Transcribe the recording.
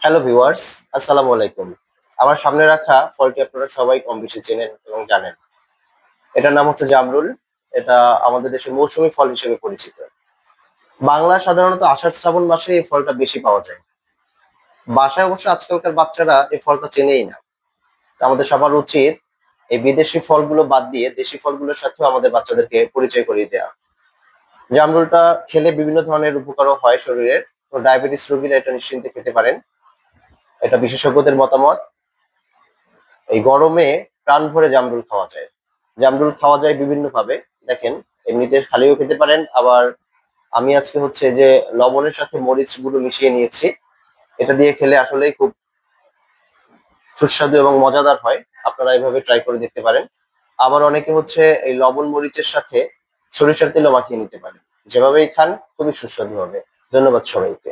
Hello viewers, আসসালামু আলাইকুম। আমার সামনে রাখা ফলটি আপনারা সবাই কম বেশি চেনেন এবং জানেন। এটার নাম হচ্ছে জামরুল। এটা আমাদের দেশে মৌসুমী ফল হিসেবে পরিচিত। বাংলা সাধারণত আষাঢ় শ্রাবণ মাসে এই ফলটা বেশি পাওয়া যায়। বাসায় অবশ্য আজকালকার বাচ্চারা এই ফলটা চেনেই না। তো আমাদের সবার উচিত এই বিদেশি ফলগুলো বাদ দিয়ে দেশি ফলগুলোর সাথেও আমাদের বাচ্চাদেরকে পরিচয় করিয়ে দেওয়া। জামরুলটা খেলে বিভিন্ন ধরনের উপকারও হয় শরীরের। তো ডায়াবেটিস রোগীরা এটা নিশ্চিন্তে খেতে পারেন। এটা বিশেষজ্ঞদের মতামত। এই গরমে প্রাণ ভরে জামরুল খাওয়া যায়। জামরুল খাওয়া যায় বিভিন্ন ভাবে। দেখেন, এমনিতে খালিও খেতে পারেন, আবার আমি আজকে হচ্ছে যে লবণের সাথে মরিচ গুঁড়ো মিশিয়ে নিয়েছি। এটা দিয়ে খেলে আসলেই খুব সুস্বাদু এবং মজাদার হয়। আপনারা এভাবে ট্রাই করে দেখতে পারেন। আবার অনেকে হচ্ছে এই লবণ মরিচের সাথে সরিষার তেলও মাখিয়ে নিতে পারেন। যেভাবেই খান খুবই সুস্বাদু হবে। ধন্যবাদ সবাইকে।